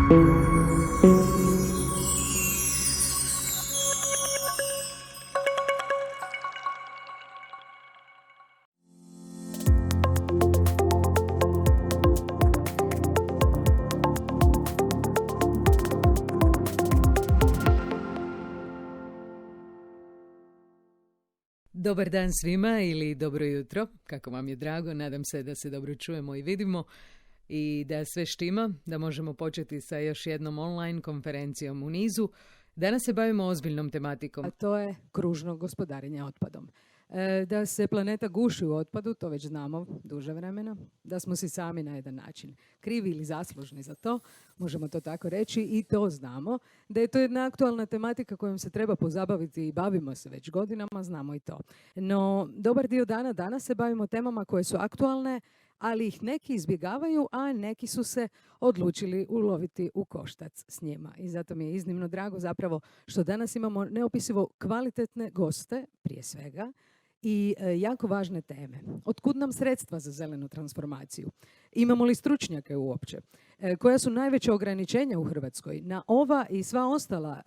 Dobar dan svima ili dobro jutro, kako vam je drago, nadam se da se dobro čujemo i vidimo i da sve štima, da možemo početi sa još jednom online konferencijom u nizu. Danas se bavimo ozbiljnom tematikom. A to je kružno gospodarenje otpadom. Da se planeta guši u otpadu, to već znamo duže vremena, da smo si sami na jedan način krivi ili zaslužni za to, možemo to tako reći i to znamo. Da je to jedna aktualna tematika kojom se treba pozabaviti i bavimo se već godinama, znamo i to. No, dobar dio dana danas se bavimo temama koje su aktualne, ali ih neki izbjegavaju, a neki su se odlučili uloviti u koštac s njima. I zato mi je iznimno drago zapravo što danas imamo neopisivo kvalitetne goste, prije svega, i jako važne teme. Otkud nam sredstva za zelenu transformaciju? Imamo li stručnjake uopće? Koja su najveća ograničenja u Hrvatskoj? Na ova i sva ostala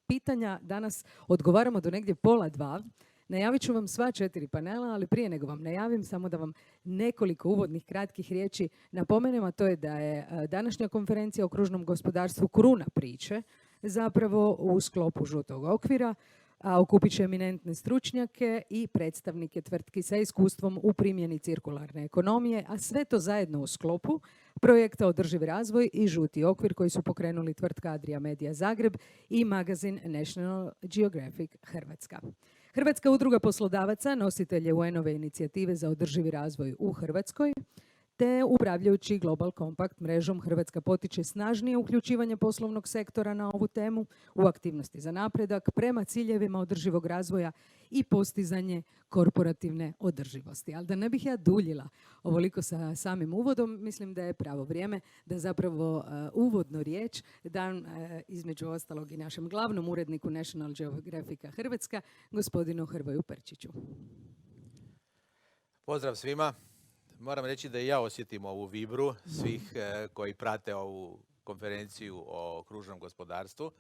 pitanja danas odgovaramo do negdje 1:30. Najavit ću vam sva 4 panela, ali prije nego vam najavim, samo da vam nekoliko uvodnih kratkih riječi napomenem, a to je da je današnja konferencija o kružnom gospodarstvu kruna priče, zapravo u sklopu žutog okvira, a okupit će eminentne stručnjake i predstavnike tvrtki sa iskustvom u primjeni cirkularne ekonomije, a sve to zajedno u sklopu projekta Održiv razvoj i žuti okvir koji su pokrenuli tvrtka Adria Media Zagreb i magazin National Geographic Hrvatska. Hrvatska udruga poslodavaca nositelj je UN-ove inicijative za održivi razvoj u Hrvatskoj, te upravljajući Global Compact mrežom Hrvatska potiče snažnije uključivanje poslovnog sektora na ovu temu u aktivnosti za napredak prema ciljevima održivog razvoja i postizanje korporativne održivosti. Ali da ne bih ja duljila ovoliko sa samim uvodom, mislim da je pravo vrijeme da zapravo uvodnu riječ dam između ostalog i našem glavnom uredniku National Geographica Hrvatska, gospodinu Hrvoju Perčiću. Pozdrav svima. Moram reći da i ja osjetim ovu vibru svih koji prate ovu konferenciju o kružnom gospodarstvu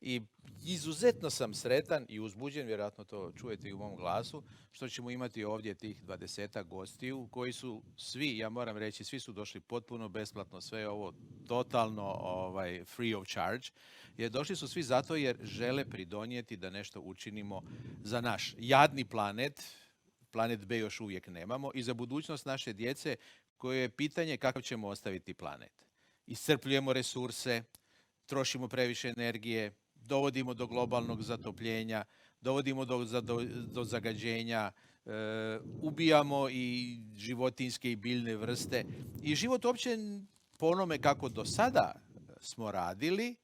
i izuzetno sam sretan i uzbuđen, vjerojatno to čujete i u mom glasu, što ćemo imati ovdje tih 20 gostiju koji su svi, ja moram reći, svi su došli potpuno besplatno, sve je ovo totalno free of charge, jer došli su svi zato jer žele pridonijeti da nešto učinimo za naš jadni planet B još uvijek nemamo, i za budućnost naše djece koje je pitanje kakav ćemo ostaviti planet. Iscrpljujemo resurse, trošimo previše energije, dovodimo do globalnog zatopljenja, dovodimo do zagađenja, ubijamo i životinjske i biljne vrste. I život uopće po onome kako do sada smo radili,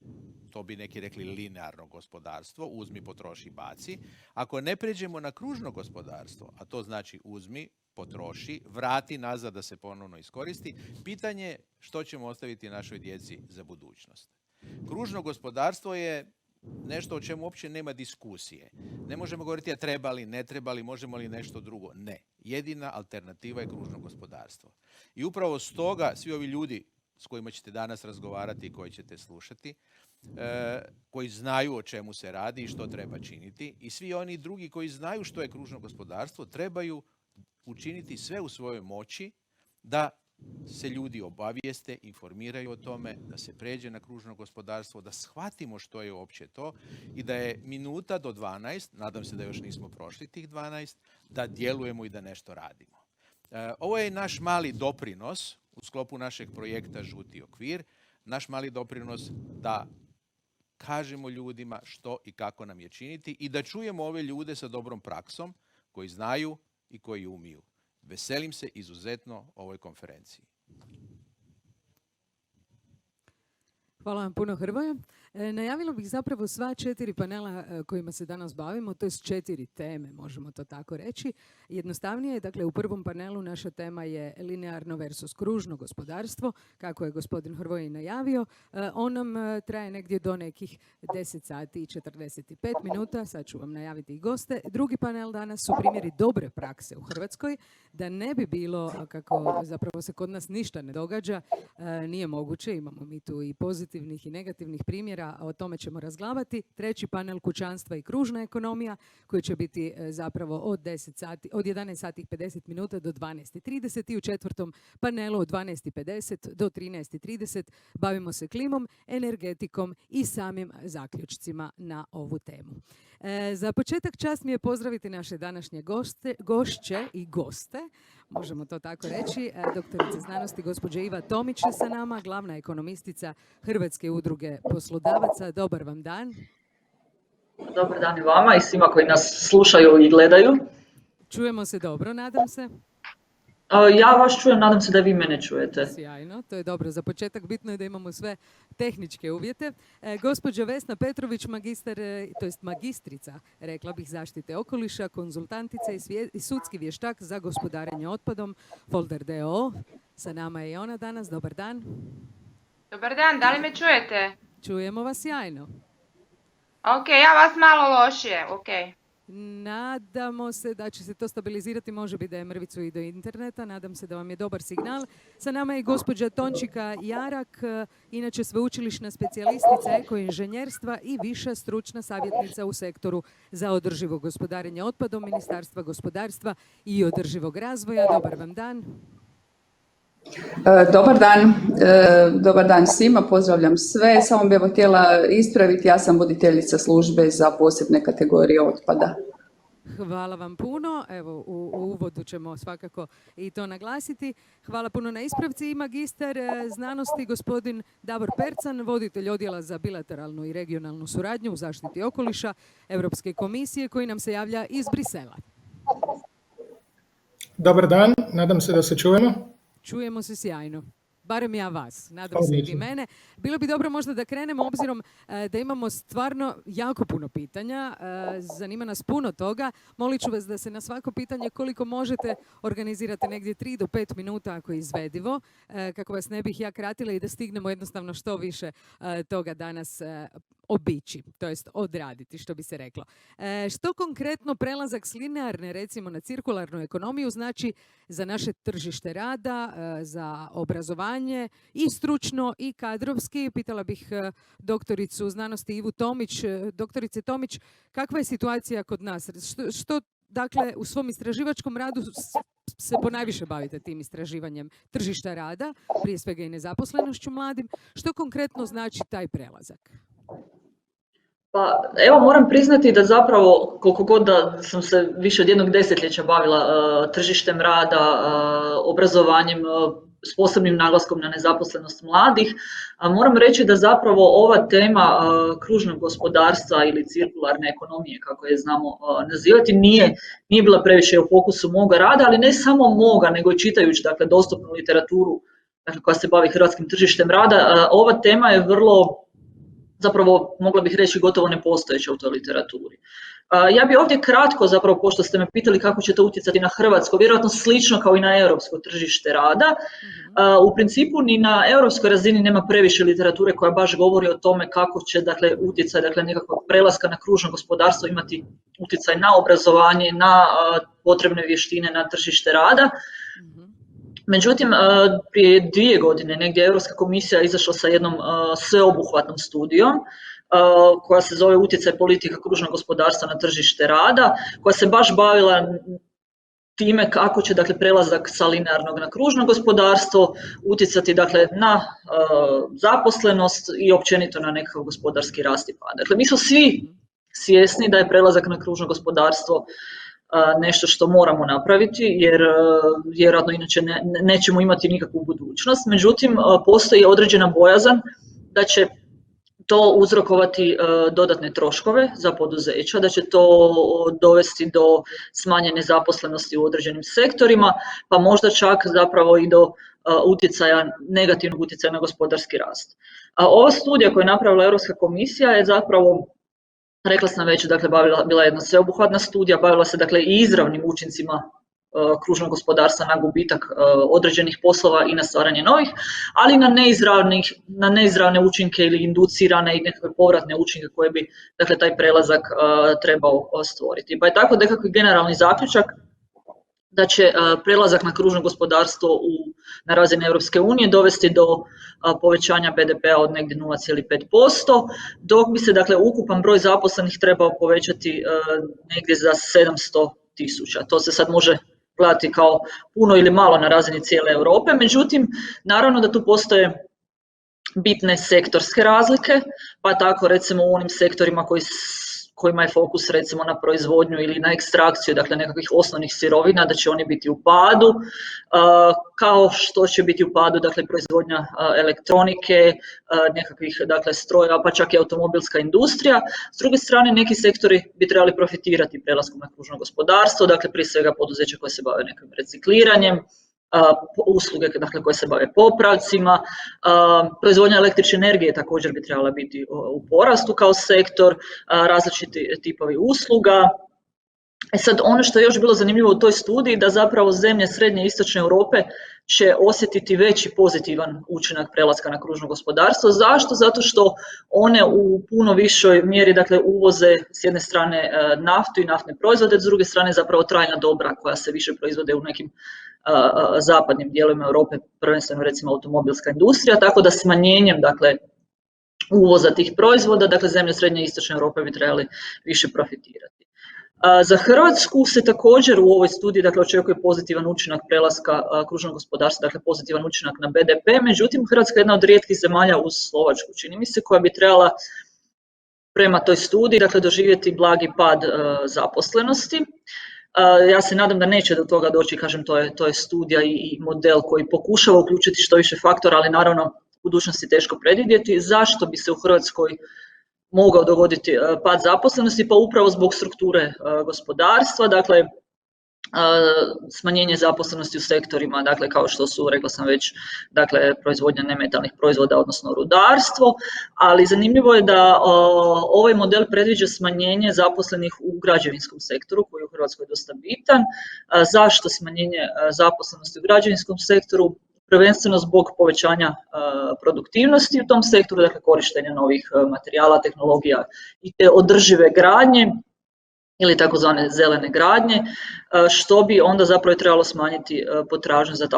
to bi neki rekli linearno gospodarstvo, uzmi, potroši, baci. Ako ne pređemo na kružno gospodarstvo, a to znači uzmi, potroši, vrati nazad da se ponovno iskoristi, pitanje je što ćemo ostaviti našoj djeci za budućnost. Kružno gospodarstvo je nešto o čemu uopće nema diskusije. Ne možemo govoriti treba li, ne treba li, možemo li nešto drugo. Ne. Jedina alternativa je kružno gospodarstvo. I upravo stoga svi ovi ljudi s kojima ćete danas razgovarati i koji ćete slušati, koji znaju o čemu se radi i što treba činiti, i svi oni drugi koji znaju što je kružno gospodarstvo trebaju učiniti sve u svojoj moći da se ljudi obavijeste, informiraju o tome, da se pređe na kružno gospodarstvo, da shvatimo što je uopće to i da je minuta do 12, nadam se da još nismo prošli tih 12, da djelujemo i da nešto radimo. Ovo je naš mali doprinos u sklopu našeg projekta Žuti okvir, naš mali doprinos da kažemo ljudima što i kako nam je činiti i da čujemo ove ljude sa dobrom praksom koji znaju i koji umiju. Veselim se izuzetno ovoj konferenciji. Hvala vam puno, Hrvoje. Najavila bih zapravo sva 4 panela kojima se danas bavimo, to je 4 teme, možemo to tako reći. Jednostavnije je, dakle, u prvom panelu naša tema je linearno versus kružno gospodarstvo, kako je gospodin Hrvoje i najavio. On nam traje negdje do nekih 10 sati i 45 minuta, sad ću vam najaviti i goste. Drugi panel danas su primjeri dobre prakse u Hrvatskoj, da ne bi bilo kako zapravo se kod nas ništa ne događa, nije moguće, imamo mi tu i pozitivne pozitivnih i negativnih primjera, a o tome ćemo razglabati. Treći panel kućanstva i kružna ekonomija koji će biti zapravo od 11 sati i 50 minuta do 12:30 i u četvrtom panelu od 12:50 do 13:30 bavimo se klimom, energetikom i samim zaključcima na ovu temu. Za početak čast mi je pozdraviti naše današnje gošće i goste, možemo to tako reći. Doktorica znanosti gospođa Iva Tomić je sa nama, glavna ekonomistica Hrvatske udruge poslodavaca. Dobar vam dan. Dobar dan i vama i svima koji nas slušaju i gledaju. Čujemo se dobro, nadam se. Ja vas čujem, nadam se da vi mene čujete. Sjajno, to je dobro. Za početak bitno je da imamo sve tehničke uvjete. Gospođa Vesna Petrović, magistrica, rekla bih, zaštite okoliša, konzultantica i sudski vještak za gospodarenje otpadom, Folder d.o.o. Sa nama je i ona danas. Dobar dan. Dobar dan, da li me čujete? Čujemo vas sjajno. Ok, ja vas malo lošije, ok. Nadamo se da će se to stabilizirati, može biti da je mrvicu i do interneta, nadam se da vam je dobar signal. Sa nama je gospođa Tončika Jarak, inače sveučilišna specijalistica ekoinženjerstva i viša stručna savjetnica u sektoru za održivo gospodarenje otpadom Ministarstva gospodarstva i održivog razvoja. Dobar vam dan. Dobar dan svima, pozdravljam sve. Samo bih evo htjela ispraviti, ja sam voditeljica službe za posebne kategorije otpada. Hvala vam puno. Evo, u uvodu ćemo svakako i to naglasiti. Hvala puno na ispravci. I magistar znanosti gospodin Davor Percan, voditelj odjela za bilateralnu i regionalnu suradnju u zaštiti okoliša Europske komisije, koji nam se javlja iz Brisela. Dobar dan, nadam se da se čujemo. Čujemo se sjajno. Barem ja vas, nadam se i vi mene. Bilo bi dobro možda da krenemo, obzirom da imamo stvarno jako puno pitanja. Zanima nas puno toga. Molit ću vas da se na svako pitanje koliko možete organizirate negdje 3 do 5 minuta ako je izvedivo, kako vas ne bih ja kratila i da stignemo jednostavno što više toga danas obići, to jest odraditi, što bi se reklo. Što konkretno prelazak s linearne, recimo, na cirkularnu ekonomiju znači za naše tržište rada, za obrazovanje i stručno i kadrovski? Pitala bih doktoricu znanosti Ivu Tomić. Doktorice Tomić, kakva je situacija kod nas? Što dakle, u svom istraživačkom radu se ponajviše bavite tim istraživanjem tržišta rada, prije svega i nezaposlenošću mladim? Što konkretno znači taj prelazak? Pa evo, moram priznati da zapravo koliko god da sam se više od jednog desetljeća bavila tržištem rada, obrazovanjem, s posebnim naglaskom na nezaposlenost mladih, moram reći da zapravo ova tema kružnog gospodarstva ili cirkularne ekonomije, kako je znamo nazivati, nije bila previše u fokusu moga rada, ali ne samo moga, nego i čitajući dakle, dostupnu literaturu koja se bavi hrvatskim tržištem rada. Ova tema je vrlo, zapravo mogla bih reći, gotovo nepostojeća u toj literaturi. Ja bi ovdje kratko, zapravo, pošto ste me pitali kako će to utjecati na hrvatsko, vjerojatno slično kao i na europsko tržište rada. U principu ni na europskoj razini nema previše literature koja baš govori o tome kako će dakle, utjecaj nekakvog prelaska na kružno gospodarstvo imati utjecaj na obrazovanje, na potrebne vještine, na tržište rada. Međutim, prije 2 godine negdje Europska komisija izašla sa jednom sveobuhvatnom studijom koja se zove Utjecaj politika kružnog gospodarstva na tržište rada, koja se baš bavila time kako će dakle, prelazak sa linearnog na kružno gospodarstvo utjecati dakle, na zaposlenost i općenito na nekakav gospodarski rast i pad. Dakle, mi smo svi svjesni da je prelazak na kružno gospodarstvo nešto što moramo napraviti, jer vjerojatno inače nećemo imati nikakvu budućnost. Međutim, postoji određena bojazan da će to uzrokovati dodatne troškove za poduzeća, da će to dovesti do smanjene zaposlenosti u određenim sektorima, pa možda čak zapravo i do negativnog utjecaja na gospodarski rast. Ova studija koju je napravila Europska komisija je zapravo, rekla sam već, dakle, bila jedna sveobuhvatna studija, bavila se dakle, i izravnim učincima kružnog gospodarstva na gubitak određenih poslova i na stvaranje novih, ali na neizravne učinke ili inducirane i nekakve povratne učinke koje bi dakle, taj prelazak trebao stvoriti. Pa je tako nekakvi generalni zaključak da će prelazak na kružno gospodarstvo na razini Europske unije dovesti do povećanja BDP-a od negdje 0,5%, dok bi se dakle ukupan broj zaposlenih trebao povećati negdje za 700.000. To se sad može gledati kao puno ili malo na razini cijele Europe, međutim, naravno da tu postoje bitne sektorske razlike, pa tako recimo u onim sektorima kojima je fokus recimo na proizvodnju ili na ekstrakciju, dakle nekakvih osnovnih sirovina, da će oni biti u padu, kao što će biti u padu dakle proizvodnja elektronike, nekakvih dakle strojeva, pa čak i automobilska industrija. S druge strane, neki sektori bi trebali profitirati prelaskom na kružno gospodarstvo, dakle prije svega poduzeća koje se bave nekim recikliranjem, usluge dakle, koje se bave popravcima, proizvodnja električne energije također bi trebala biti u porastu kao sektor, različiti tipovi usluga. Sad, ono što je još bilo zanimljivo u toj studiji, da zapravo zemlje srednje i istočne Europe će osjetiti veći pozitivan učinak prelaska na kružno gospodarstvo. Zašto? Zato što one u puno višoj mjeri dakle, uvoze s jedne strane naftu i naftne proizvode, s druge strane zapravo trajna dobra koja se više proizvode u nekim zapadnim dijelovima Europe, prvenstveno recimo automobilska industrija, tako da smanjenjem dakle, uvoza tih proizvoda, dakle zemlje srednje i istočne Europe bi trebali više profitirati. Za Hrvatsku se također u ovoj studiji dakle, očekuje pozitivan učinak prelaska kružnog gospodarstva, dakle pozitivan učinak na BDP, međutim Hrvatska je jedna od rijetkih zemalja uz Slovačku, čini mi se, koja bi trebala prema toj studiji dakle, doživjeti blagi pad zaposlenosti. Ja se nadam da neće do toga doći, kažem, to je studija i model koji pokušava uključiti što više faktora, ali naravno u budućnosti teško predvidjeti. Zašto bi se u Hrvatskoj mogao dogoditi pad zaposlenosti? Pa upravo zbog strukture gospodarstva, dakle smanjenje zaposlenosti u sektorima, dakle kao što su, rekla sam već, dakle proizvodnja nemetalnih proizvoda, odnosno rudarstvo, ali zanimljivo je da ovaj model predviđa smanjenje zaposlenih u građevinskom sektoru, koji je u Hrvatskoj dosta bitan. Zašto smanjenje zaposlenosti u građevinskom sektoru? Prvenstveno zbog povećanja produktivnosti u tom sektoru, dakle korištenja novih materijala, tehnologija i te održive gradnje ili takozvane zelene gradnje, što bi onda zapravo trebalo smanjiti potražnju za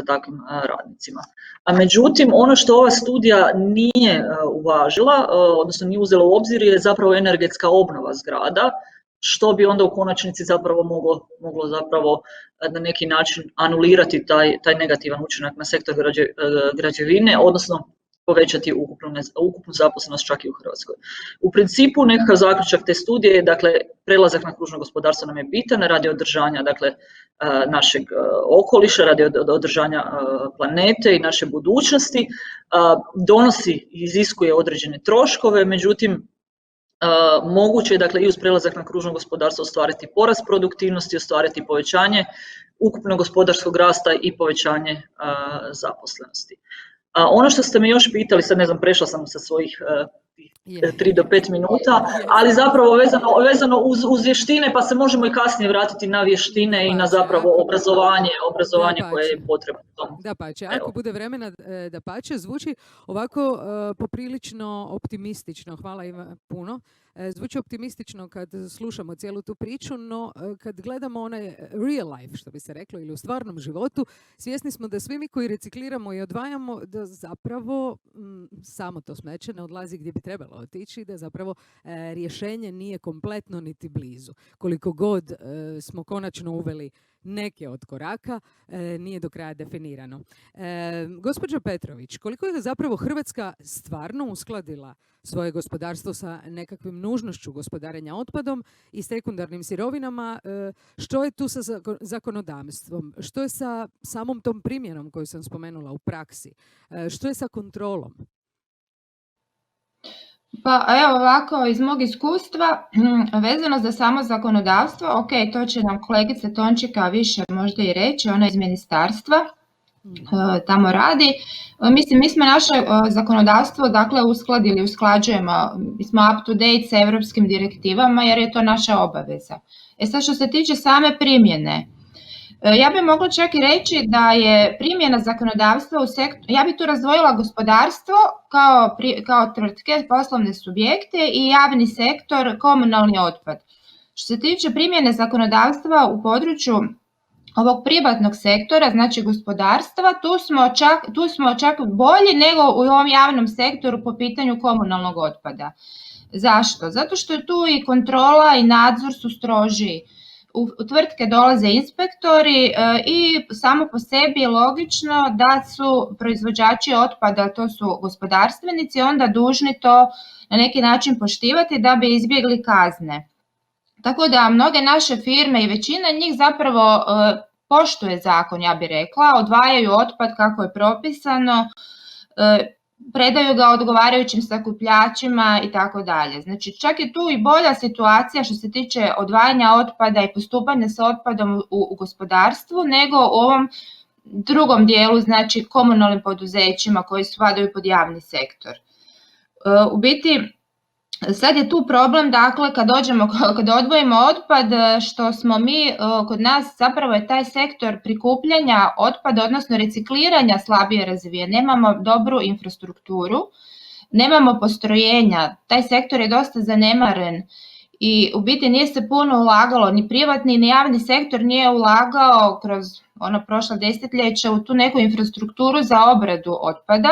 takvim radnicima. A međutim, ono što ova studija nije uvažila, odnosno nije uzela u obzir, je zapravo energetska obnova zgrada, što bi onda u konačnici zapravo moglo zapravo na neki način anulirati taj negativan učinak na sektor građevine, odnosno povećati ukupnu zaposlenost čak i u Hrvatskoj. U principu nekakav zaključak te studije je, dakle, prelazak na kružno gospodarstvo nam je bitan radi održanja dakle, našeg okoliša, radi održanja planete i naše budućnosti, donosi i iziskuje određene troškove, međutim, moguće je dakle, i uz prelazak na kružno gospodarstvo ostvariti porast produktivnosti, ostvariti povećanje ukupnog gospodarskog rasta i povećanje zaposlenosti. Ono što ste me još pitali, sad ne znam, prešla sam sa svojih 3 do 5 minuta, ali zapravo vezano uz vještine, pa se možemo i kasnije vratiti na vještine i na zapravo obrazovanje koje je potrebno. Dapače, ako bude vremena, dapače, zvuči ovako poprilično optimistično, hvala im puno. Zvuči optimistično kad slušamo cijelu tu priču, no kad gledamo onaj real life, što bi se reklo, ili u stvarnom životu, svjesni smo da svi mi koji recikliramo i odvajamo, da zapravo samo to smeće ne odlazi gdje bi trebalo otići, da zapravo rješenje nije kompletno niti blizu. Koliko god smo konačno uveli neke od koraka, nije do kraja definirano. Gospođo Petrović, koliko je zapravo Hrvatska stvarno uskladila svoje gospodarstvo sa nekakvim nužnošću gospodarenja otpadom i sekundarnim sirovinama, što je tu sa zakonodavstvom, što je sa samom tom primjenom koju sam spomenula u praksi, što je sa kontrolom? Pa evo ovako, iz mog iskustva, vezano za samo zakonodavstvo, ok, to će nam kolegica Tončika više možda i reći, ona iz ministarstva tamo radi. Mislim, mi smo naše zakonodavstvo dakle usklađujemo, mi smo up to date sa europskim direktivama jer je to naša obaveza. Sad što se tiče same primjene, ja bih mogla čak i reći da je primjena zakonodavstva u sektoru, ja bih tu razdvojila gospodarstvo kao tvrtke, poslovne subjekte i javni sektor, komunalni otpad. Što se tiče primjene zakonodavstva u području ovog privatnog sektora, znači gospodarstva, tu smo čak bolji nego u ovom javnom sektoru po pitanju komunalnog otpada. Zašto? Zato što je tu i kontrola i nadzor su strožiji. U tvrtke dolaze inspektori i samo po sebi je logično da su proizvođači otpada, to su gospodarstvenici, onda dužni to na neki način poštivati da bi izbjegli kazne. Tako da mnoge naše firme i većina njih zapravo poštuje zakon, ja bih rekla, odvajaju otpad kako je propisano, predaju ga odgovarajućim sakupljačima i tako dalje. Znači čak je tu i bolja situacija što se tiče odvajanja otpada i postupanja sa otpadom u gospodarstvu nego u ovom drugom dijelu, znači komunalnim poduzećima koji spadaju pod javni sektor. U biti, sad je tu problem, dakle, kad odvojimo otpad, što smo mi, kod nas zapravo je taj sektor prikupljanja otpada, odnosno recikliranja slabije razvijen. Nemamo dobru infrastrukturu, nemamo postrojenja, taj sektor je dosta zanemaren i u biti nije se puno ulagalo, ni privatni ni javni sektor nije ulagao kroz prošla desetljeća u tu neku infrastrukturu za obradu otpada.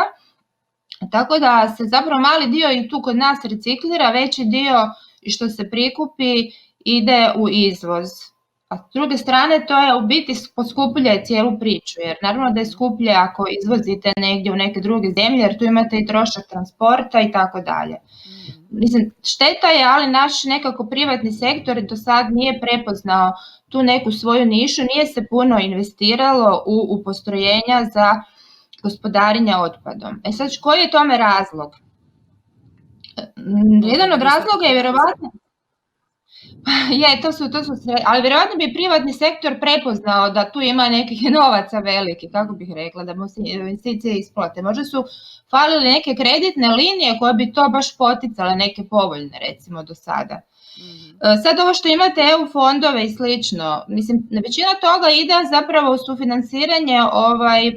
Tako da se zapravo mali dio i tu kod nas reciklira, veći dio i što se prikupi ide u izvoz. A s druge strane to je u biti poskupljuje cijelu priču, jer naravno da je skuplje ako izvozite negdje u neke druge zemlje, jer tu imate i trošak transporta i tako dalje. Mislim, šteta je, ali naš nekako privatni sektor do sad nije prepoznao tu neku svoju nišu, nije se puno investiralo u postrojenja za gospodarenja otpadom. Sad, koji je tome razlog? Jedan od razloga je vjerovatno, ali vjerovatno bi privatni sektor prepoznao da tu ima nekih novaca veliki, kako bih rekla, da mu se investicije isplate. Možda su falile neke kreditne linije koje bi to baš poticale, neke povoljne recimo do sada. Sad ovo što imate EU fondove i slično, mislim, većina toga ide zapravo u sufinansiranje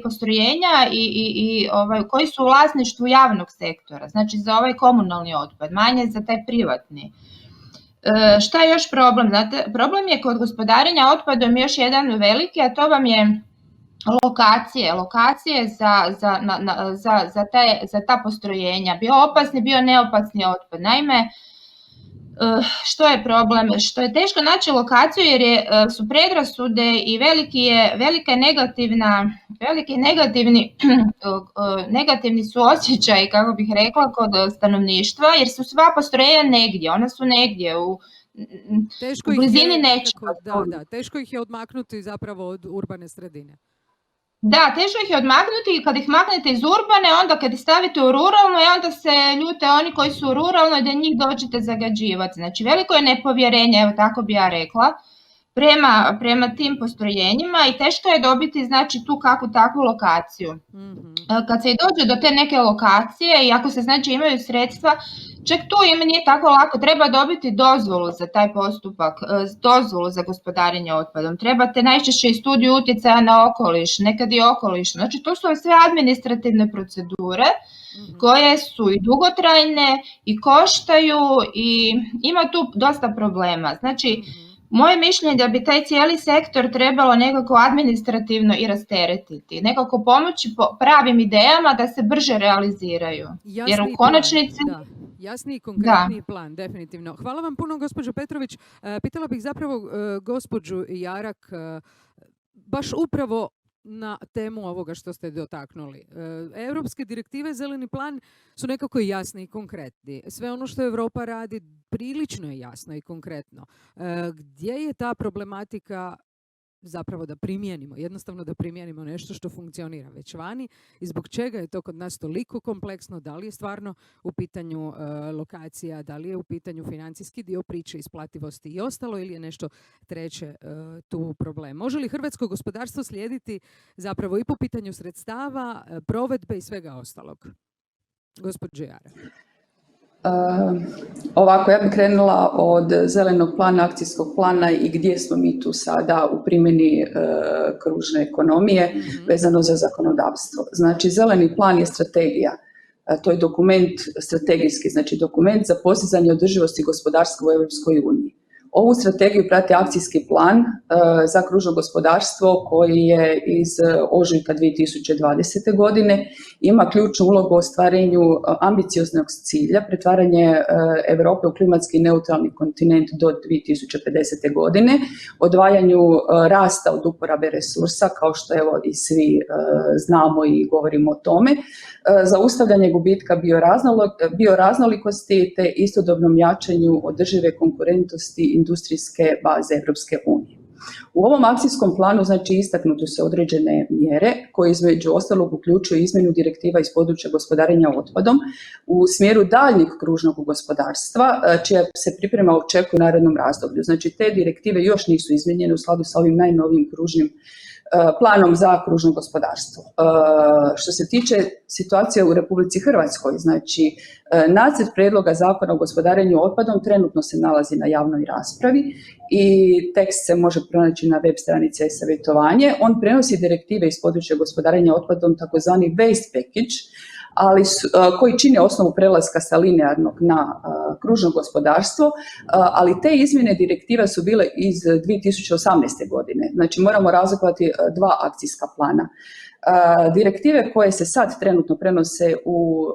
postrojenja i koji su u vlasništvu javnog sektora, znači za ovaj komunalni otpad, manje za taj privatni. Šta je još problem? Znate, problem je kod gospodarenja otpadom još jedan veliki, a to vam je lokacije za ta postrojenja, bio opasni, bio neopasni otpad. Naime, što je problem? Što je teško naći lokaciju jer su predrasude i negativni su osjećaji, kako bih rekla, kod stanovništva, jer su sva postrojenja negdje, ona su negdje u blizini nečega. Da, teško ih je odmaknuti zapravo od urbane sredine. Da, teško ih je odmaknuti i kad ih maknete iz urbane, onda kad ih stavite u ruralno, onda se ljute oni koji su u ruralnoj da njih dođete zagađivati. Znači, veliko je nepovjerenje, evo tako bi ja rekla, prema tim postrojenjima i teško je dobiti, znači, tu kakvu takvu lokaciju. Kad se i dođe do te neke lokacije i ako se, znači, imaju sredstva, čak tu im nije tako lako, treba dobiti dozvolu za taj postupak, dozvolu za gospodarenje otpadom. Trebate najčešće i studiju utjecaja na okoliš, nekad i okoliš. Znači, to su sve administrativne procedure koje su i dugotrajne i koštaju i ima tu dosta problema. Znači, moje mišljenje je da bi taj cijeli sektor trebalo nekako administrativno i rasteretiti, nekako pomoći pravim idejama da se brže realiziraju. Jer u konačnici... Jasniji i konkretniji plan, definitivno. Hvala vam puno, gospođo Petrović. Pitala bih zapravo gospođu Jarak baš upravo na temu ovoga što ste dotaknuli. Europske direktive, zeleni plan su nekako jasni i konkretni. Sve ono što Europa radi prilično je jasno i konkretno. Gdje je ta problematika zapravo da primijenimo, jednostavno da primijenimo nešto što funkcionira već vani i zbog čega je to kod nas toliko kompleksno, da li je stvarno u pitanju lokacija, da li je u pitanju financijski dio priče, isplativosti i ostalo ili je nešto treće tu problem. Može li hrvatsko gospodarstvo slijediti zapravo i po pitanju sredstava, provedbe i svega ostalog? Gospođo Jara. Ovako, ja bih krenula od zelenog plana, akcijskog plana i gdje smo mi tu sada u primjeni kružne ekonomije vezano za zakonodavstvo. Znači, zeleni plan je strategija. To je dokument strategijski, znači dokument za postizanje održivosti gospodarstva u Europskoj uniji. Ovu strategiju prati akcijski plan za kružno gospodarstvo koji je iz ožujka 2020. godine. Ima ključnu ulogu u ostvarenju ambicioznog cilja, pretvaranje Europe u klimatski neutralni kontinent do 2050. godine, odvajanju rasta od uporabe resursa, kao što evo i svi znamo i govorimo o tome, zaustavljanje gubitka bioraznolikosti te istodobnom jačanju održive konkurentnosti industrijske baze Europske unije. U ovom akcijskom planu znači istaknutu se određene mjere koje između ostalog uključuju izmjenu direktiva iz područja gospodarenja otpadom u smjeru daljnjeg kružnog gospodarstva čija se priprema očekuje u narednom razdoblju. Znači te direktive još nisu izmijenjene u skladu sa ovim najnovijim kružnim planom za kružno gospodarstvo. Što se tiče situacije u Republici Hrvatskoj, znači nacrt prijedloga Zakona o gospodarenju otpadom trenutno se nalazi na javnoj raspravi i tekst se može pronaći na web stranici e-savjetovanje. On prenosi direktive iz područja gospodarenja otpadom, takozvani waste package, ali koji čine osnovu prelaska sa linearnog na kružno gospodarstvo, ali te izmjene direktiva su bile iz 2018. godine. Znači moramo razlikovati dva akcijska plana. Direktive koje se sad trenutno prenose u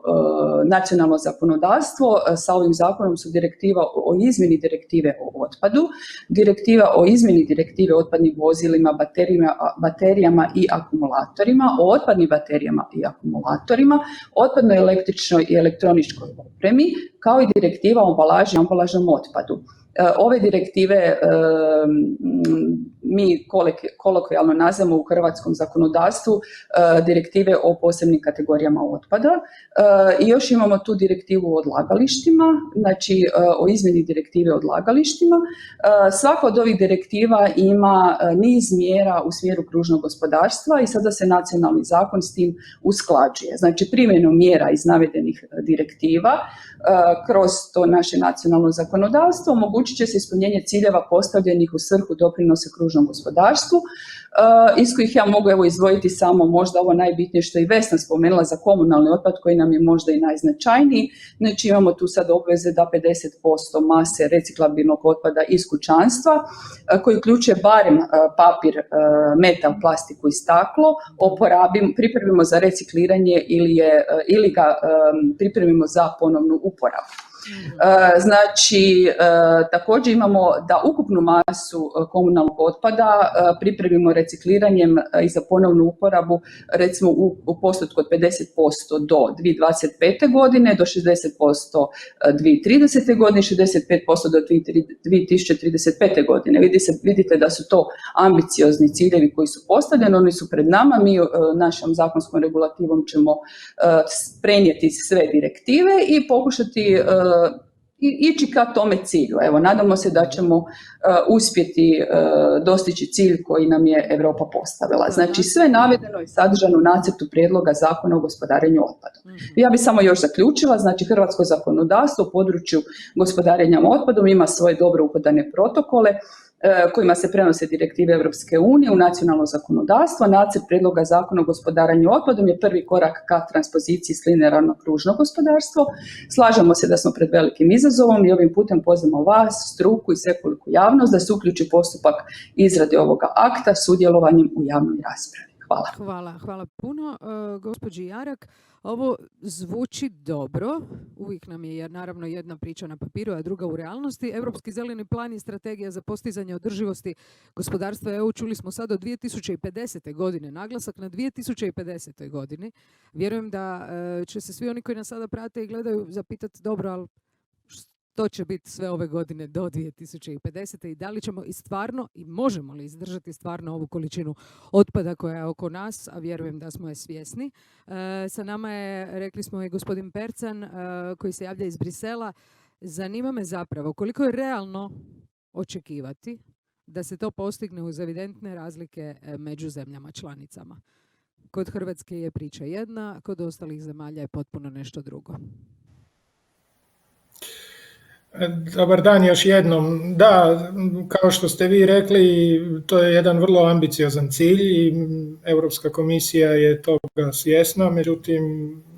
nacionalno zakonodavstvo sa ovim zakonom su direktiva o izmjeni direktive o otpadu, direktiva o izmjeni direktive o otpadnim vozilima, baterijama i akumulatorima, o otpadnim baterijama i akumulatorima, otpadnoj električnoj i elektroničkoj opremi, kao i direktiva o ambalaži i ambalažnom otpadu. Ove direktive mi kolokvijalno nazivamo u hrvatskom zakonodavstvu direktive o posebnim kategorijama otpada i još imamo tu direktivu o odlagalištima, znači o izmjeni direktive o odlagalištima. Svaka od ovih direktiva ima niz mjera u smjeru kružnog gospodarstva i sada se nacionalni zakon s tim usklađuje. Znači primjenom mjera iz navedenih direktiva kroz to naše nacionalno zakonodavstvo omogućit će se ispunjenje ciljeva postavljenih u svrhu doprinosa kružnom gospodarstvu, iz kojih ja mogu evo izdvojiti samo možda ovo najbitnije što je i Vesna spomenula za komunalni otpad koji nam je možda i najznačajniji. Znači imamo tu sad obveze da 50% mase reciklabilnog otpada iz kućanstva koji uključuje barem papir, metal, plastiku i staklo pripremimo za recikliranje ili ga pripremimo za ponovnu uporabu. Znači, također imamo da ukupnu masu komunalnog otpada pripremimo recikliranjem i za ponovnu uporabu recimo u postotku od 50% do 2025. godine, do 60% 2030. godine, 65% do 2035. godine. Vidite da su to ambiciozni ciljevi koji su postavljeni, oni su pred nama, mi našom zakonskom regulativom ćemo prenijeti sve direktive i pokušati ići ka tome cilju. Evo, nadamo se da ćemo uspjeti dostići cilj koji nam je Europa postavila. Znači, sve navedeno je sadržano u nacrtu prijedloga Zakona o gospodarenju otpadom. Ja bih samo još zaključila, znači hrvatsko zakonodavstvo u području gospodarenja otpadom ima svoje dobro uhodane protokole kojima se prenose direktive Europske unije u nacionalno zakonodavstvo. Nacrt prijedloga Zakona o gospodarenju otpadom je prvi korak ka transpoziciji s linearnog kružno gospodarstvo. Slažemo se da smo pred velikim izazovom i ovim putem pozivamo vas, struku i svekoliku javnost da se uključi postupak izrade ovoga akta sudjelovanjem u javnoj raspravi. Hvala puno. Gospođi Jarak, ovo zvuči dobro, uvijek nam je naravno jedna priča na papiru, a druga u realnosti. Europski zeleni plan i strategija za postizanje održivosti gospodarstva EU čuli smo sad do 2050. godine, naglasak na 2050. godini. Vjerujem da će se svi oni koji nas sada prate i gledaju zapitati dobro, ali to će biti sve ove godine do 2050. i da li ćemo i stvarno i možemo li izdržati stvarno ovu količinu otpada koja je oko nas, a vjerujem da smo je svjesni. Sa nama je, rekli smo, i gospodin Percan koji se javlja iz Brisela. Zanima me zapravo koliko je realno očekivati da se to postigne uz evidentne razlike među zemljama članicama. Kod Hrvatske je priča jedna, kod ostalih zemalja je potpuno nešto drugo. Dobar dan još jednom. Da, kao što ste vi rekli, to je jedan vrlo ambiciozan cilj i Europska komisija je toga svjesna, međutim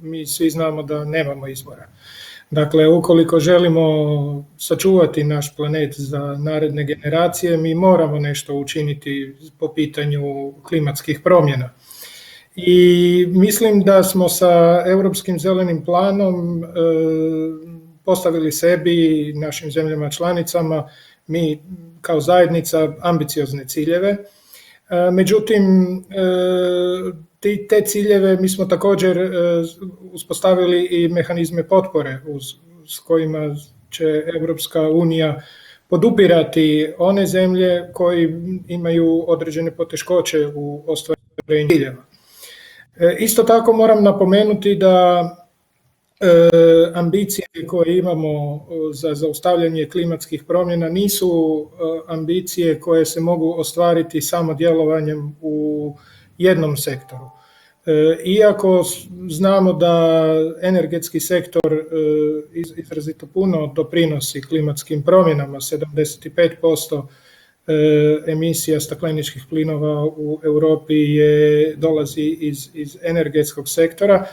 mi svi znamo da nemamo izbora. Dakle, ukoliko želimo sačuvati naš planet za naredne generacije, mi moramo nešto učiniti po pitanju klimatskih promjena. I mislim da smo sa Europskim zelenim planom postavili sebi i našim zemljama članicama, mi kao zajednica, ambiciozne ciljeve. Međutim, te ciljeve mi smo također uspostavili i mehanizme potpore s kojima će Europska unija podupirati one zemlje koji imaju određene poteškoće u ostvarenju ciljeva. Isto tako moram napomenuti da ambicije koje imamo za zaustavljanje klimatskih promjena nisu ambicije koje se mogu ostvariti samo djelovanjem u jednom sektoru. Iako znamo da energetski sektor izrazito puno doprinosi klimatskim promjenama, 75% emisija stakleničkih plinova u Europi dolazi iz energetskog sektora,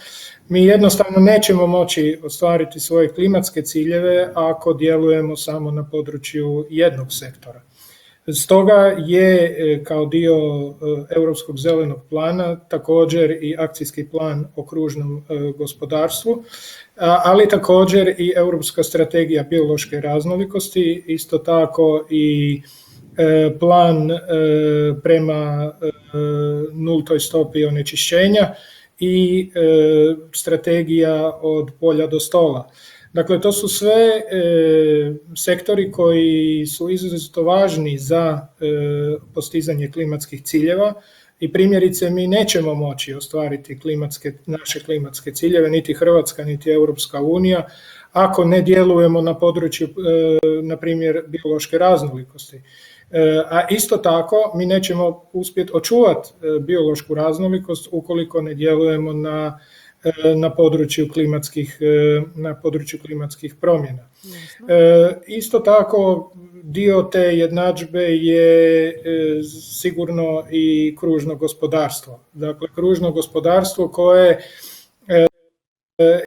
mi jednostavno nećemo moći ostvariti svoje klimatske ciljeve ako djelujemo samo na području jednog sektora. Stoga je kao dio Europskog zelenog plana također i akcijski plan o kružnom gospodarstvu, ali također i Europska strategija biološke raznolikosti, isto tako i plan prema nultoj stopi onečišćenja i strategija od polja do stola. Dakle, to su sve sektori koji su izrazito važni za postizanje klimatskih ciljeva i primjerice mi nećemo moći ostvariti naše klimatske ciljeve, niti Hrvatska, niti Europska unija, ako ne djelujemo na području, na primjer, biološke raznolikosti. A isto tako mi nećemo uspjeti očuvati biološku raznolikost ukoliko ne djelujemo na području klimatskih promjena. Isto tako dio te jednadžbe je sigurno i kružno gospodarstvo. Dakle, kružno gospodarstvo koje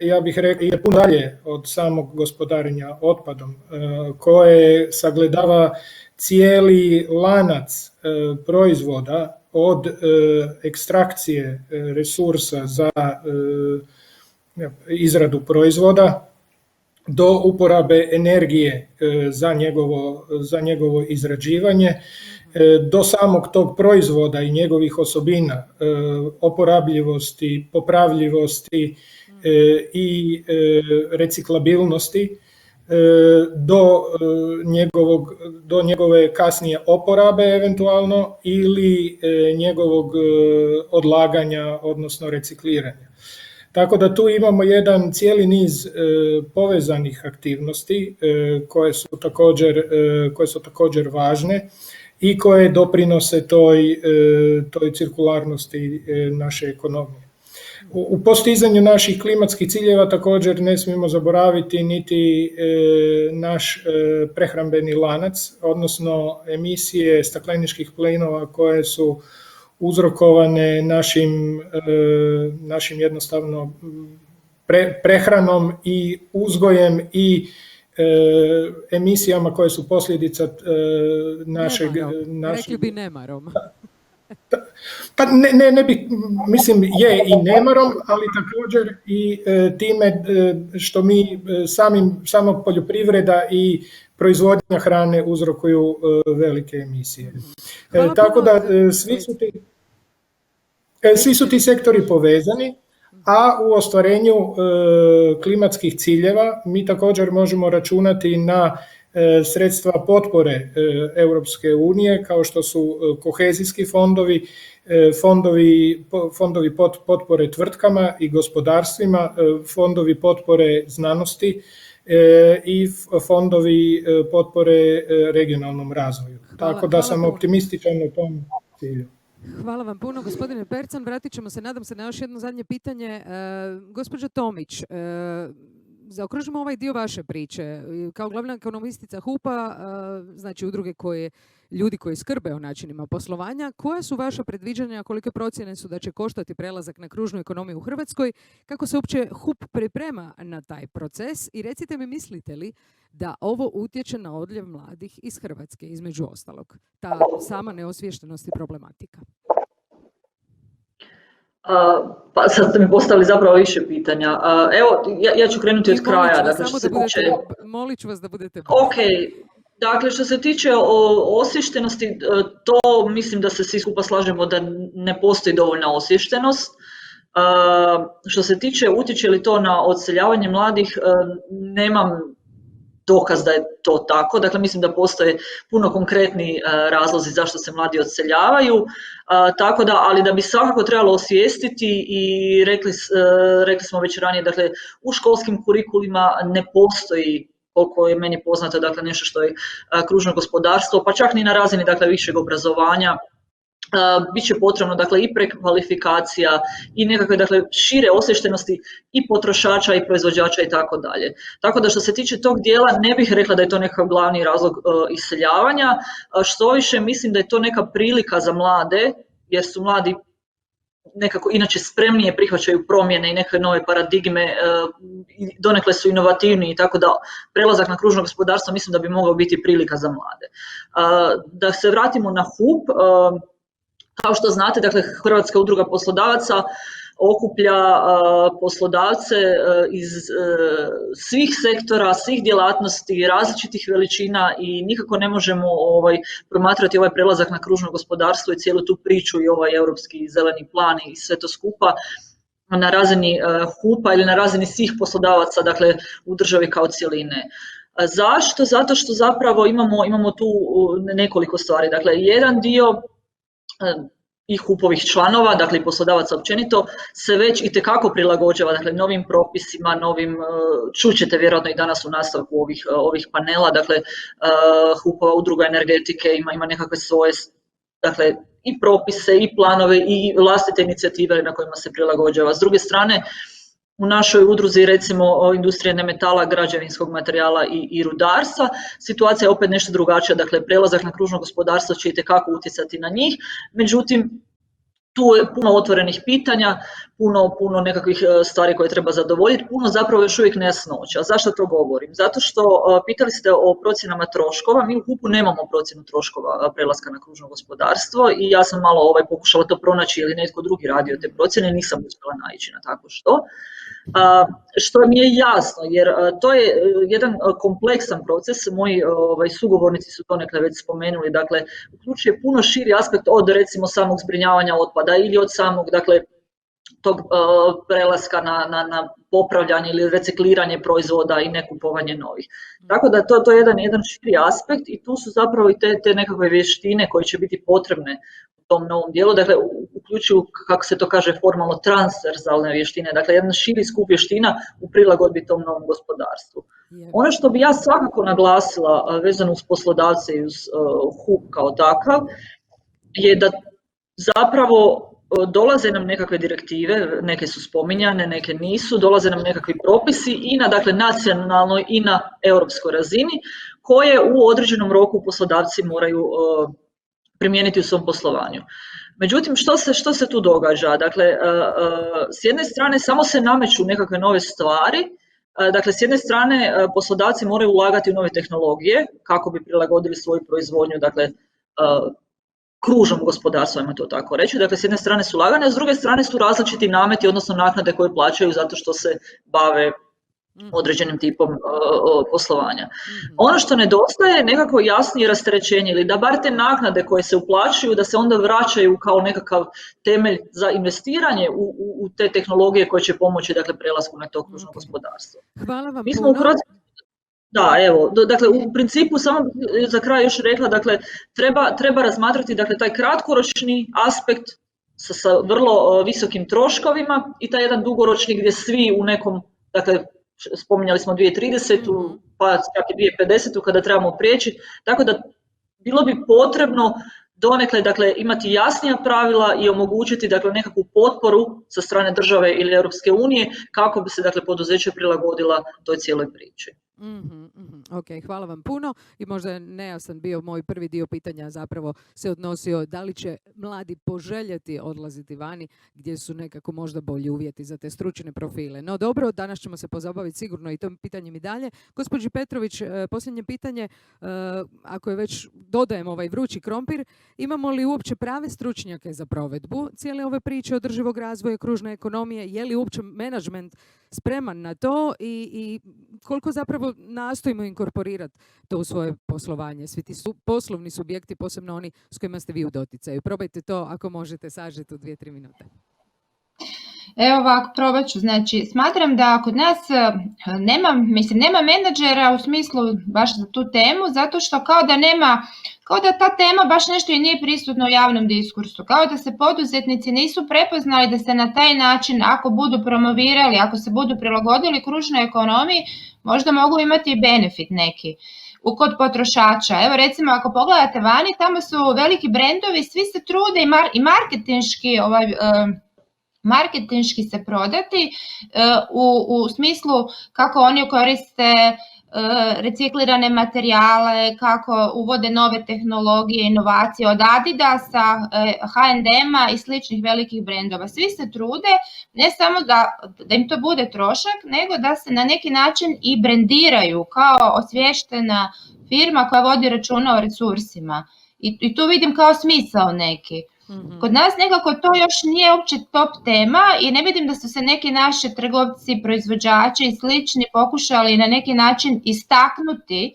ja bih rekao ide puno dalje od samog gospodarenja otpadom, koje sagledava cijeli lanac proizvoda od ekstrakcije resursa za izradu proizvoda do uporabe energije za njegovo izrađivanje, do samog tog proizvoda i njegovih osobina, oporabljivosti, popravljivosti i reciklabilnosti, do njegove kasnije oporabe eventualno ili njegovog odlaganja, odnosno recikliranja. Tako da tu imamo jedan cijeli niz povezanih aktivnosti koje su također važne i koje doprinose toj cirkularnosti naše ekonomije. U postizanju naših klimatskih ciljeva također ne smijemo zaboraviti niti naš prehrambeni lanac, odnosno emisije stakleničkih plinova koje su uzrokovane našim jednostavno prehranom i uzgojem i emisijama koje su posljedica našeg... Rekli bi nemarom. Pa ne bi, mislim je i nemarom, ali također i time što mi samo poljoprivreda i proizvodnja hrane uzrokuju velike emisije. Tako da svi su ti sektori povezani, a u ostvarenju klimatskih ciljeva mi također možemo računati na sredstva potpore Europske unije, kao što su kohezijski fondovi, fondovi potpore tvrtkama i gospodarstvima, fondovi potpore znanosti i fondovi potpore regionalnom razvoju. Tako da sam optimističan u tom cilju. Hvala vam puno, gospodine Percan. Vratit ćemo se, nadam se, na još jedno zadnje pitanje. Gospođo Tomić, zaokružimo ovaj dio vaše priče. Kao glavna ekonomistica HUP-a, znači udruge koje ljudi koji skrbe o načinima poslovanja. Koja su vaša predviđanja, kolike procjene su da će koštati prelazak na kružnu ekonomiju u Hrvatskoj, kako se uopće HUP priprema na taj proces i recite mi, mislite li da ovo utječe na odljev mladih iz Hrvatske, između ostalog, ta sama neosviještenost i problematika? Pa sad ste mi postavili zapravo više pitanja. Evo, ja ću krenuti od kraja. Dakle, molit ću vas da budete... Ok, dakle što se tiče osviještenosti, to mislim da se svi skupa slažemo da ne postoji dovoljna osviještenost. Što se tiče utječe li to na odseljavanje mladih, nemam dokaz da je to tako. Dakle, mislim da postoje puno konkretni razlozi zašto se mladi odseljavaju, tako da, ali da bi svakako trebalo osvijestiti i rekli smo već ranije, dakle, u školskim kurikulima ne postoji, koliko je meni poznato, dakle, nešto što je kružno gospodarstvo, pa čak ni na razini, dakle, višeg obrazovanja. Biće potrebno, dakle, i prekvalifikacija i nekakve, dakle, šire osviještenosti i potrošača i proizvođača i tako dalje. Tako da što se tiče tog dijela ne bih rekla da je to nekakav glavni razlog iseljavanja, što više mislim da je to neka prilika za mlade, jer su mladi nekako inače spremnije prihvaćaju promjene i neke nove paradigme, donekle su inovativniji, tako da prelazak na kružno gospodarstvo mislim da bi mogao biti prilika za mlade. Da se vratimo na HUP, kao što znate, dakle, Hrvatska udruga poslodavaca okuplja poslodavce iz svih sektora, svih djelatnosti, različitih veličina i nikako ne možemo promatrati ovaj prelazak na kružno gospodarstvo i cijelu tu priču i ovaj europski zeleni plan i sve to skupa na razini HUP-a ili na razini svih poslodavaca, dakle, u državi kao cjeline. Zašto? Zato što zapravo imamo tu nekoliko stvari. Dakle, jedan dio i HUP-ovih članova, dakle i poslodavaca općenito, se već itekako prilagođava, dakle, novim propisima, čućete vjerojatno i danas u nastavku ovih panela, dakle, HUP-ova udruga energetike ima nekakve svoje, dakle, i propise, i planove, i vlastite inicijative na kojima se prilagođava. S druge strane, u našoj udruzi, recimo, industrije nemetala, građevinskog materijala i rudarstva, situacija je opet nešto drugačija, dakle, prelazak na kružno gospodarstvo će itekako utjecati na njih, međutim, tu je puno otvorenih pitanja, puno nekakvih stvari koje treba zadovoljiti, puno zapravo još uvijek nejasnoća. Zašto to govorim? Zato što pitali ste o procjenama troškova, mi u HUP-u nemamo procjenu troškova prelaska na kružno gospodarstvo i ja sam malo pokušala to pronaći ili netko drugi radio te procjene, nisam uspjela naići na tako što. Što mi je jasno, jer to je jedan kompleksan proces, moji sugovornici su to nekada već spomenuli, dakle, uključuje puno širi aspekt od, recimo, samog zbrinjavanja otpada ili od samog, dakle, tog prelaska na popravljanje ili recikliranje proizvoda i nekupovanje novih. Tako da to je jedan širi aspekt i tu su zapravo i te nekakve vještine koje će biti potrebne u tom novom dijelu, dakle, uključuju, kako se to kaže formalno, transverzalne vještine, dakle, jedan širi skup vještina u prilagodbi tom novom gospodarstvu. Ono što bi ja svakako naglasila vezano uz poslodavce i uz HUP kao takav, je da zapravo dolaze nam nekakve direktive, neke su spominjane, neke nisu, dolaze nam nekakvi propisi i na, dakle, nacionalnoj i na europskoj razini koje u određenom roku poslodavci moraju primijeniti u svom poslovanju. Međutim, što se tu događa? Dakle, s jedne strane samo se nameću nekakve nove stvari, dakle, s jedne strane poslodavci moraju ulagati u nove tehnologije kako bi prilagodili svoju proizvodnju, dakle, kružnom gospodarstvu, ajmo to tako reći. Dakle, s jedne strane su ulaganja, a s druge strane su različiti nameti, odnosno naknade koje plaćaju zato što se bave određenim tipom poslovanja. Ono što nedostaje je nekako jasnije rasterećenje ili da bar te naknade koje se uplaćuju da se onda vraćaju kao nekakav temelj za investiranje u te tehnologije koje će pomoći, dakle, prelasku na to kružno gospodarstvo. Hvala vam puno. Da, evo, dakle, u principu samo za kraj još rekla, dakle, treba razmatrati, dakle, taj kratkoročni aspekt sa vrlo visokim troškovima i taj jedan dugoročni gdje svi u nekom, dakle, spominjali smo 2030. Pa čak i 2050. kada trebamo prijeći, tako da bilo bi potrebno donekle, dakle, imati jasnija pravila i omogućiti, dakle, nekakvu potporu sa strane države ili Europske unije kako bi se, dakle, poduzeće prilagodila toj cijeloj priči. Ok, hvala vam puno i možda je nejasan bio moj prvi dio pitanja, zapravo se odnosio da li će mladi poželjeti odlaziti vani gdje su nekako možda bolji uvjeti za te stručne profile. No dobro, danas ćemo se pozabaviti sigurno i tom pitanjem i dalje. Gospođi Petrović, posljednje pitanje, ako je već dodajemo ovaj vrući krompir, imamo li uopće prave stručnjake za provedbu cijele ove priče održivog razvoja kružne ekonomije, je li uopće menadžment spreman na to i koliko zapravo nastojimo inkorporirati to u svoje poslovanje. Svi ti poslovni subjekti, posebno oni s kojima ste vi u doticaju. Probajte to ako možete sažeti u 2-3 minute. Evo ovako, probat ću. Znači, smatram da kod nas nema menadžera u smislu baš za tu temu, zato što kao da ta tema baš nešto i nije prisutno u javnom diskursu. Kao da se poduzetnici nisu prepoznali da se na taj način, ako budu promovirali, ako se budu prilagodili kružnoj ekonomiji, možda mogu imati i benefit neki kod potrošača. Evo recimo ako pogledate vani, tamo su veliki brendovi, svi se trude i marketinški se prodati u smislu kako oni koriste reciklirane materijale, kako uvode nove tehnologije, inovacije od Adidasa, H&M-a i sličnih velikih brendova. Svi se trude ne samo da im to bude trošak, nego da se na neki način i brendiraju kao osviještena firma koja vodi računa o resursima. I tu vidim kao smisao neki. Kod nas nekako to još nije uopće top tema i ne vidim da su se neki naši trgovci, proizvođači i slični pokušali na neki način istaknuti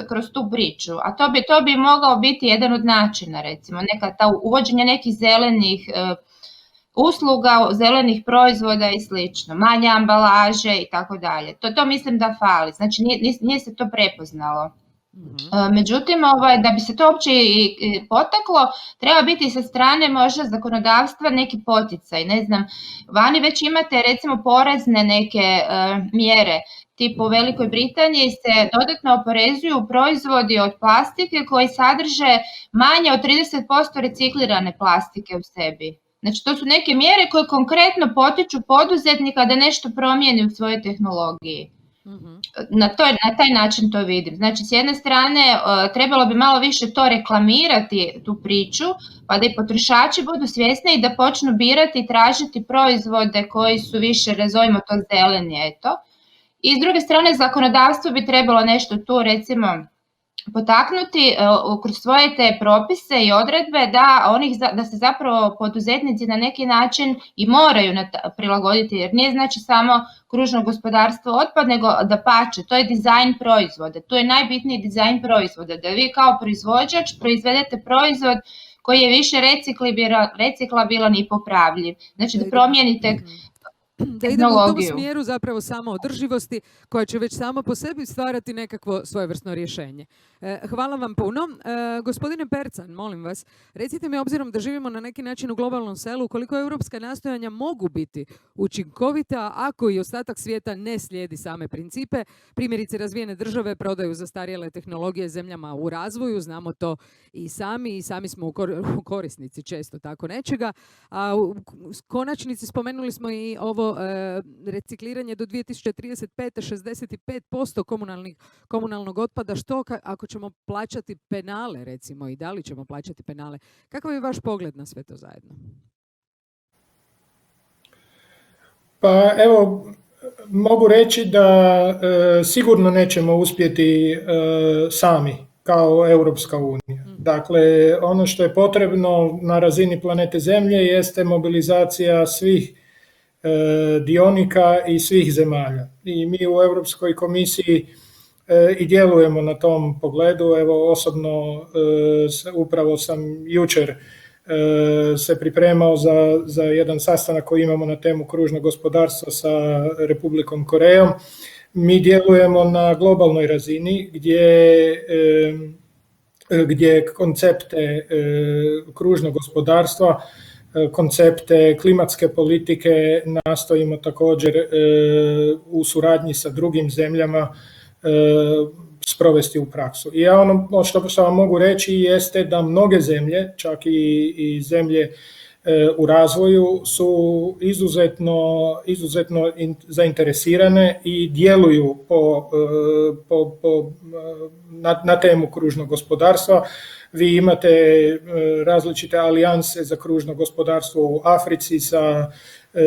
kroz tu priču. A to bi mogao biti jedan od načina, recimo, uvođenje nekih zelenih usluga, zelenih proizvoda i slično, manje ambalaže i tako dalje. To mislim da fali, znači nije se to prepoznalo. Međutim, da bi se to uopće i potaklo, treba biti sa strane možda zakonodavstva neki poticaj. Ne znam, vani već imate recimo porezne neke mjere, tipu u Velikoj Britaniji se dodatno oporezuju proizvodi od plastike koji sadrže manje od 30% reciklirane plastike u sebi. Znači to su neke mjere koje konkretno potiču poduzetnika da nešto promijeni u svojoj tehnologiji. Na taj način to vidim. Znači, s jedne strane trebalo bi malo više to reklamirati, tu priču, pa da i potrošači budu svjesni i da počnu birati i tražiti proizvode koji su više, nazovimo to, zeleni, eto. I s druge strane, zakonodavstvo bi trebalo nešto tu, recimo, potaknuti kroz svoje te propise i odredbe da se zapravo poduzetnici na neki način i moraju prilagoditi, jer nije znači samo kružno gospodarstvo otpad, nego dapače, to je dizajn proizvoda, to je najbitniji dizajn proizvoda, da vi kao proizvođač proizvedete proizvod koji je više reciklabilan i popravljiv, znači da promijenite da idemo u tom smjeru zapravo samo održivosti koja će već samo po sebi stvarati nekakvo svojevrsno rješenje. Hvala vam puno. Gospodine Percan, molim vas, recite mi, obzirom da živimo na neki način u globalnom selu, koliko europska nastojanja mogu biti učinkovita ako i ostatak svijeta ne slijedi same principe. Primjerice, razvijene države prodaju zastarjele tehnologije zemljama u razvoju, znamo to i sami smo korisnici često tako nečega. A u konačnici spomenuli smo i ovo recikliranje do 2035. 65% komunalnog otpada. Što ako ćemo plaćati penale, recimo, i da li ćemo plaćati penale? Kakav je vaš pogled na sve to zajedno? Pa evo, mogu reći da sigurno nećemo uspjeti sami kao Europska unija. Dakle, ono što je potrebno na razini planete Zemlje jeste mobilizacija svih dionika i svih zemalja. I mi u Europskoj komisiji i djelujemo na tom pogledu. Evo, osobno upravo sam jučer se pripremao za jedan sastanak koji imamo na temu kružnog gospodarstva sa Republikom Korejom. Mi djelujemo na globalnoj razini gdje koncepte kružnog gospodarstva, koncepte klimatske politike nastojimo također u suradnji sa drugim zemljama sprovesti u praksu. I ja ono što vam mogu reći jeste da mnoge zemlje, čak i zemlje u razvoju su izuzetno zainteresirane i djeluju na temu kružnog gospodarstva. Vi imate različite alijanse za kružno gospodarstvo u Africi sa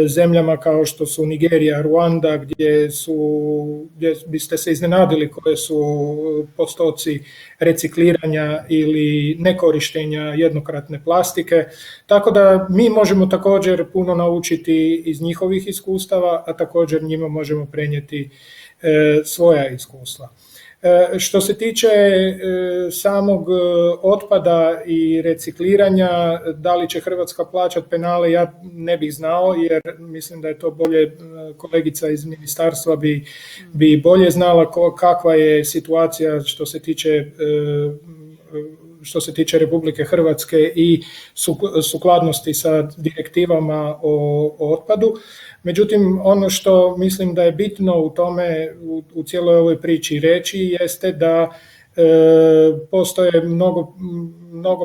zemljama kao što su Nigerija, Ruanda, gdje biste se iznenadili koje su postoci recikliranja ili nekorištenja jednokratne plastike. Tako da mi možemo također puno naučiti iz njihovih iskustava, a također njima možemo prenijeti svoja iskustva. Što se tiče samog otpada i recikliranja, da li će Hrvatska plaćati penale, ja ne bih znao, jer mislim da je to bolje, kolegica iz ministarstva bi bolje znala kakva je situacija što se tiče Republike Hrvatske i sukladnosti sa direktivama o otpadu. Međutim, ono što mislim da je bitno u tome, u cijeloj ovoj priči reći, jeste da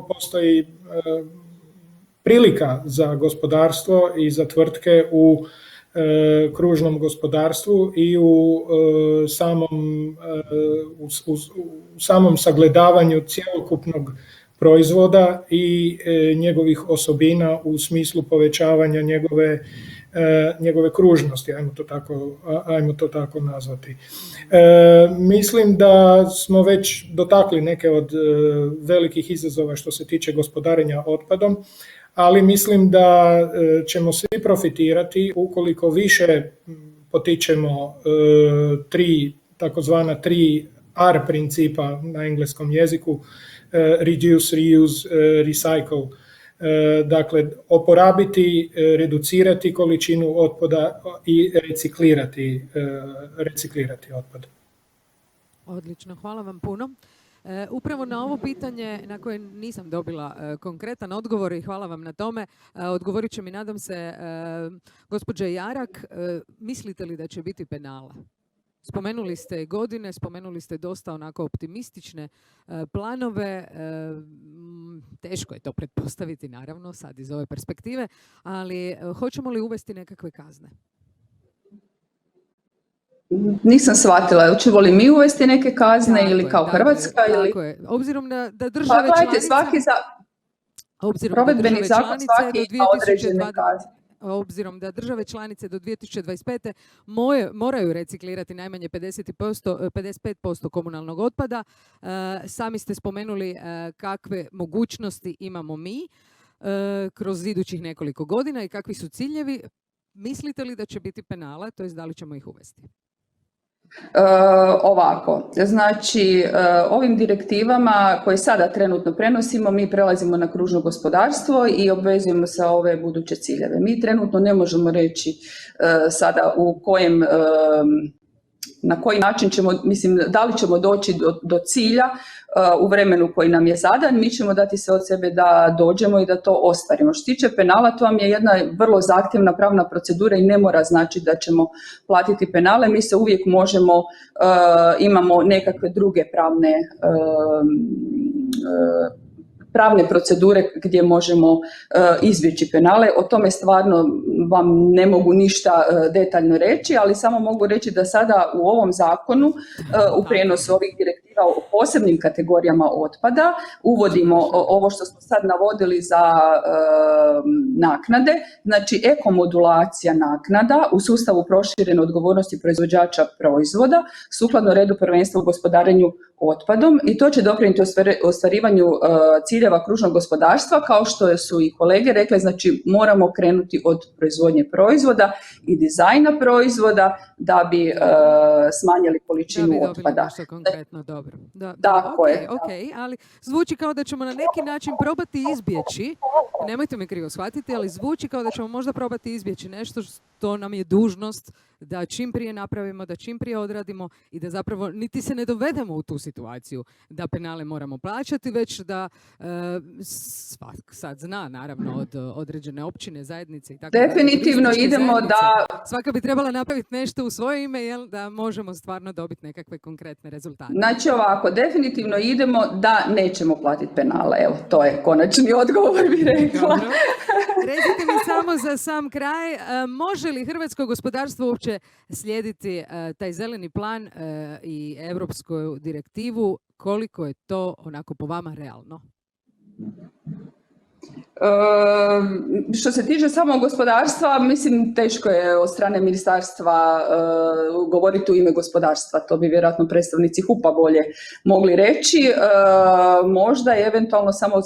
postoji prilika za gospodarstvo i za tvrtke u kružnom gospodarstvu i u samom sagledavanju cjelokupnog proizvoda i njegovih osobina u smislu povećavanja njegove kružnosti, ajmo to tako nazvati. Mislim da smo već dotakli neke od velikih izazova što se tiče gospodarenja otpadom, ali mislim da ćemo svi profitirati ukoliko više potičemo takozvana 3R principa na engleskom jeziku, reduce, reuse, recycle. Dakle, oporabiti, reducirati količinu otpada i reciklirati otpad. Odlično, hvala vam puno. Upravo na ovo pitanje na koje nisam dobila konkretan odgovor i hvala vam na tome, odgovorit će mi, nadam se, gospođa Jarak. Mislite li da će biti penala? Spomenuli ste godine, spomenuli ste dosta onako optimistične planove. Teško je to pretpostaviti, naravno, sad iz ove perspektive, ali hoćemo li uvesti nekakve kazne? Nisam shvatila, hoćemo li mi uvesti neke kazne ili kao Hrvatska? Tako je. Obzirom da države članice... Provedbeni zakon svaki ima određene kazne. Obzirom da države članice do 2025. moraju reciklirati najmanje 55% komunalnog otpada. Sami ste spomenuli kakve mogućnosti imamo mi kroz idućih nekoliko godina i kakvi su ciljevi. Mislite li da će biti penala, to jest da li ćemo ih uvesti? Ovako, znači ovim direktivama koje sada trenutno prenosimo, mi prelazimo na kružno gospodarstvo i obvezujemo se ove buduće ciljeve. Mi trenutno ne možemo reći sada na koji način ćemo, da li ćemo doći do cilja u vremenu koji nam je zadan. Mi ćemo dati sve od sebe da dođemo i da to ostvarimo. Što se tiče penala, to vam je jedna vrlo zahtjevna pravna procedura i ne mora znači da ćemo platiti penale. Mi se uvijek možemo, imamo nekakve druge pravne procedure gdje možemo izbjeći penale. O tome stvarno vam ne mogu ništa detaljno reći, ali samo mogu reći da sada u ovom zakonu u prijenosu ovih direktiva o posebnim kategorijama otpada uvodimo ovo što smo sad navodili za naknade, znači ekomodulacija naknada u sustavu proširene odgovornosti proizvođača proizvoda sukladno redu prvenstva u gospodarenju otpadom i to će doprinijeti ostvarivanju ciljeva kružnog gospodarstva, kao što su i kolege rekle, znači moramo krenuti od proizvodnje proizvoda i dizajna proizvoda da bi smanjili količinu otpada. Nešto konkretno, dobro. Okay, ali zvuči kao da ćemo na neki način probati izbjeći, nemojte me krivo shvatiti, ali zvuči kao da ćemo možda probati izbjeći nešto što nam je dužnost da čim prije napravimo, da čim prije odradimo i da zapravo niti se ne dovedemo u tu situaciju da penale moramo plaćati, već da svak sad zna naravno od određene općine, zajednice i tako dalje, Definitivno turističke idemo zajednice. da... Svaka bi trebala napraviti nešto u svoje ime, jel, da možemo stvarno dobiti nekakve konkretne rezultate. Znači ovako, definitivno idemo da nećemo platiti penale. Evo, to je konačni odgovor, bi rekla. Dobro. Recite mi samo za sam kraj, može li hrvatsko gospodarstvo uopće slijediti taj zeleni plan i europsku direktivu, koliko je to onako po vama realno? Što se tiče samog gospodarstva, mislim teško je od strane ministarstva govoriti u ime gospodarstva, to bi vjerojatno predstavnici HUP-a bolje mogli reći. Možda eventualno samo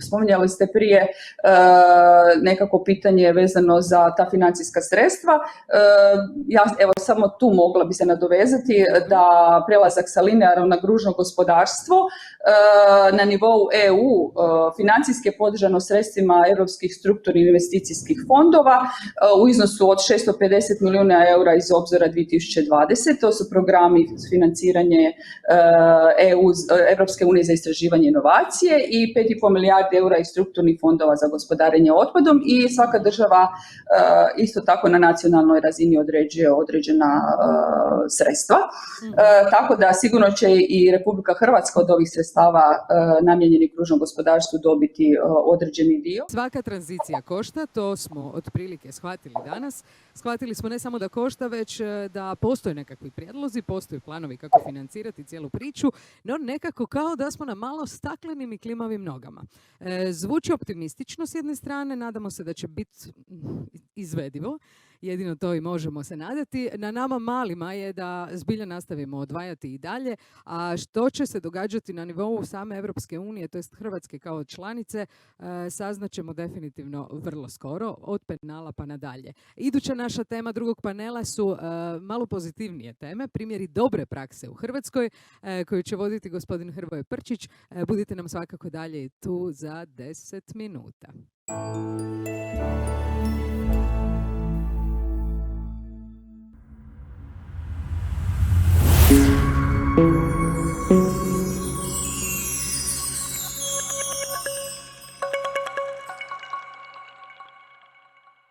spominjali ste prije nekako pitanje vezano za ta financijska sredstva. Ja evo samo tu mogla bi se nadovezati da prelazak sa linearnog na kružno gospodarstvo na nivou EU financijski je podržano sredstvima europskih strukturnih investicijskih fondova u iznosu od 650 milijuna eura iz obzora 2020. To su programi financiranje Europske unije za istraživanje i inovacije i 5,5 milijardi eura iz strukturnih fondova za gospodarenje otpadom i svaka država isto tako na nacionalnoj razini određuje određena sredstva. Tako da sigurno će i Republika Hrvatska od ovih sredstava namijenjenih kružnom gospodarstvu dobiti određeni dio. Svaka tranzicija košta, to smo otprilike shvatili danas. Shvatili smo ne samo da košta, već da postoje nekakvi prijedlozi, postoje planovi kako financirati cijelu priču, no nekako kao da smo na malo staklenim i klimavim nogama. Zvuči optimistično s jedne strane, nadamo se da će biti izvedivo. Jedino to i možemo se nadati. Na nama malima je da zbilja nastavimo odvajati i dalje, a što će se događati na nivou same Europske unije, to jest Hrvatske kao članice, saznaćemo definitivno vrlo skoro, od penala pa nadalje. Iduća naša tema drugog panela su malo pozitivnije teme, primjeri dobre prakse u Hrvatskoj, koju će voditi gospodin Hrvoje Prčić. Budite nam svakako dalje i tu za 10 minuta. Thank you.